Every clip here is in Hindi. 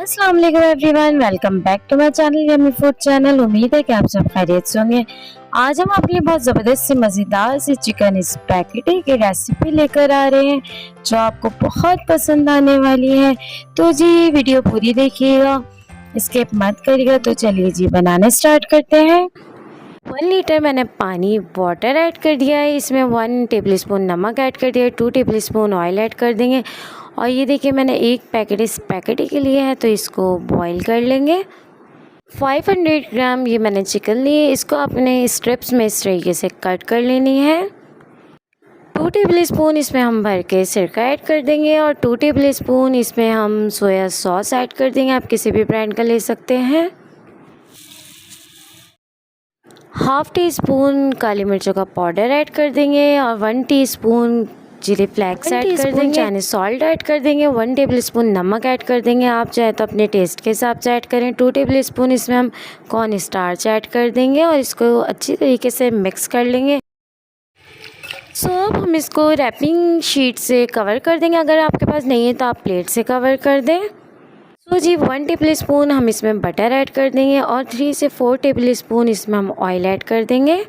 अस्सलाम वालेकुम everyone, welcome back to my channel yummy food channel. उम्मीद है कि आप सब खैरियत से होंगे। आज हम आपके लिए बहुत ज़बरदस्त सी मज़ेदार सी चिकन स्पैगेटी की रेसिपी लेकर आ रहे हैं जो आपको बहुत पसंद आने वाली है। तो जी वीडियो पूरी देखिएगा, स्किप मत करिएगा। तो चलिए जी बनाने स्टार्ट करते हैं। 1 लीटर मैंने पानी वाटर ऐड कर दिया है, इसमें 1 टेबलस्पून नमक ऐड कर दिया है, 2 टेबलस्पून ऑयल ऐड कर देंगे। और ये देखिए मैंने एक पैकेट स्पैगेटी के लिए है तो इसको बॉईल कर लेंगे। 500 ग्राम ये मैंने चिकन लिए, इसको अपने स्ट्रिप्स में इस तरीके से कट कर लेनी है। 2 टेबलस्पून इसमें हम भर के सिरका ऐड कर देंगे और 2 टेबलस्पून इसमें हम सोया सॉस ऐड कर देंगे, आप किसी भी ब्रांड का ले सकते हैं। हाफ़ टी स्पून काली मिर्चों का पाउडर ऐड कर देंगे और 1 टीस्पून चिली फ्लेक्स ऐड कर देंगे, चाइनीज सॉल्ट ऐड कर देंगे, 1 टेबलस्पून नमक ऐड कर देंगे, आप चाहे तो अपने टेस्ट के हिसाब से ऐड करें। 2 टेबलस्पून इसमें हम कॉर्न स्टार्च ऐड कर देंगे और इसको अच्छी तरीके से मिक्स कर लेंगे। अब हम इसको रैपिंग शीट से कवर कर देंगे, अगर आपके पास नहीं है तो आप प्लेट से कवर कर दें। जी 1 टेबलस्पून हम इसमें बटर ऐड कर देंगे और 3 से 4 टेबलस्पून इसमें हम ऑयल ऐड कर देंगे।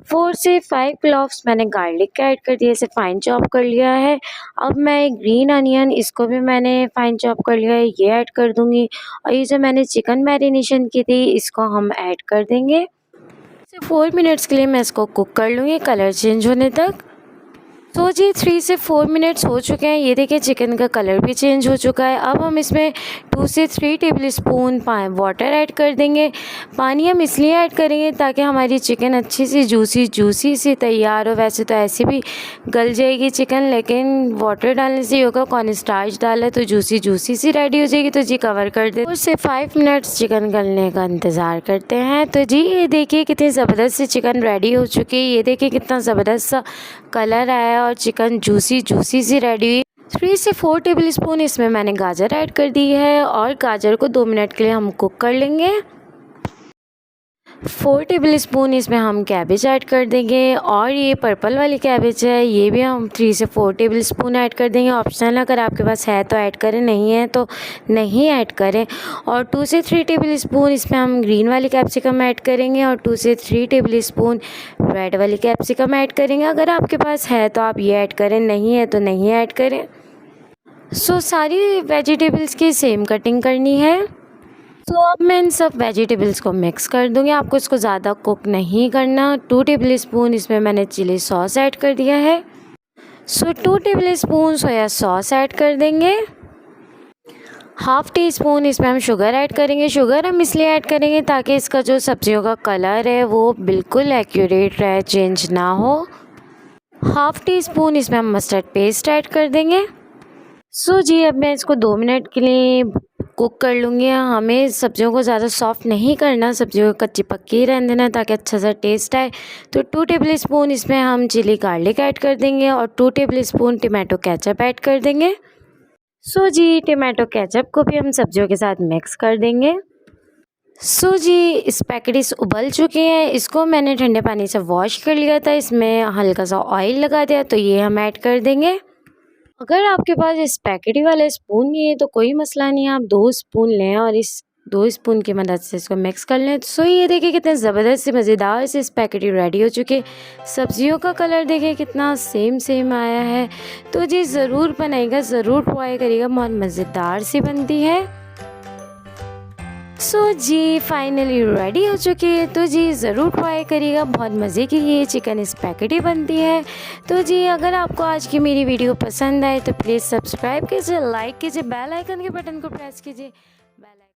4 से 5 क्लॉव्स मैंने गार्लिक का ऐड कर दिया, इसे फाइन चॉप कर लिया है। अब मैं ग्रीन अनियन इसको भी मैंने फाइन चॉप कर लिया है, ये ऐड कर दूंगी। और ये जो मैंने चिकन मैरिनेशन की थी इसको हम ऐड कर देंगे। 4 मिनट्स के लिए मैं इसको कुक कर लूँगी कलर चेंज होने तक। तो जी 3 से 4 मिनट्स हो चुके हैं, ये देखिए चिकन का कलर भी चेंज हो चुका है। अब हम इसमें 2 से 3 टेबलस्पून वाटर ऐड कर देंगे। पानी हम इसलिए ऐड करेंगे ताकि हमारी चिकन अच्छी सी जूसी सी तैयार हो। वैसे तो ऐसे भी गल जाएगी चिकन, लेकिन वाटर डालने से होगा, कॉर्न स्टार्च डाला तो जूसी सी रेडी हो जाएगी। तो जी कवर कर दे, 4 से 5 मिनट्स चिकन गलने का इंतज़ार करते हैं। तो जी ये देखिए कितनी ज़बरदस्त सी चिकन रेडी हो चुकी है, ये देखिए कितना ज़बरदस्त सा कलर आया और चिकन जूसी सी रेडी हुई। 3 से 4 टेबलस्पून इसमें मैंने गाजर ऐड कर दी है और गाजर को 2 मिनट के लिए हम कुक कर लेंगे। 4 टेबलस्पून इसमें हम कैबेज ऐड कर देंगे और ये पर्पल वाली कैबेज है, ये भी हम 3 से 4 टेबलस्पून ऐड कर देंगे। ऑप्शनल, अगर आपके पास है तो ऐड करें, नहीं है तो नहीं ऐड करें। और 2 से 3 टेबलस्पून इसमें हम ग्रीन वाली कैप्सिकम ऐड करेंगे और 2 से 3 टेबलस्पून रेड वाली कैप्सिकम ऐड करेंगे। अगर आपके पास है तो आप ये ऐड करें, नहीं है तो नहीं ऐड करें। सारी वेजिटेबल्स की सेम कटिंग करनी है। अब मैं इन सब वेजिटेबल्स को मिक्स कर दूंगी, आपको इसको ज़्यादा कुक नहीं करना। 2 टेबलस्पून इसमें मैंने चिली सॉस ऐड कर दिया है। 2 टेबलस्पून सोया सॉस ऐड कर देंगे। हाफ़ टी स्पून इसमें हम शुगर ऐड करेंगे। शुगर हम इसलिए ऐड करेंगे ताकि इसका जो सब्जियों का कलर है वो बिल्कुल एक्यूरेट रहे, चेंज ना हो। हाफ़ टी स्पून इसमें हम मस्टर्ड पेस्ट ऐड कर देंगे। जी अब मैं इसको 2 मिनट के लिए कुक कर लूँगी। हमें सब्जियों को ज़्यादा सॉफ्ट नहीं करना, सब्जियों को कच्ची पक्की रहने देना ताकि अच्छा सा टेस्ट आए। तो 2 टेबलस्पून इसमें हम चिली गार्लिक ऐड कर देंगे और 2 टेबलस्पून टमाटो केचप ऐड कर देंगे। जी टमाटो केचप को भी हम सब्जियों के साथ मिक्स कर देंगे। जी स्पैगेटीज उबल चुके हैं, इसको मैंने ठंडे पानी से वॉश कर लिया था, इसमें हल्का सा ऑयल लगा दिया तो ये हम ऐड कर देंगे। अगर आपके पास स्पैगेटी वाला स्पून नहीं है तो कोई मसला नहीं है, आप 2 स्पून लें और इस 2 स्पून की मदद से इसको मिक्स कर लें। ये देखिए कितने ज़बरदस्त से मज़ेदार से स्पैगेटी रेडी हो चुके। सब्जियों का कलर देखिए कितना सेम आया है। तो जी ज़रूर बनाइएगा, ज़रूर ट्राई करिएगा, बहुत मज़ेदार सी बनती है। जी फाइनली रेडी हो चुकी है। तो जी ज़रूर ट्राई करिएगा, बहुत मज़े की ये चिकन स्पैगेटी बनती है। तो जी अगर आपको आज की मेरी वीडियो पसंद आए तो प्लीज़ सब्सक्राइब कीजिए, लाइक कीजिए, बेल आइकन के बटन को प्रेस कीजिए।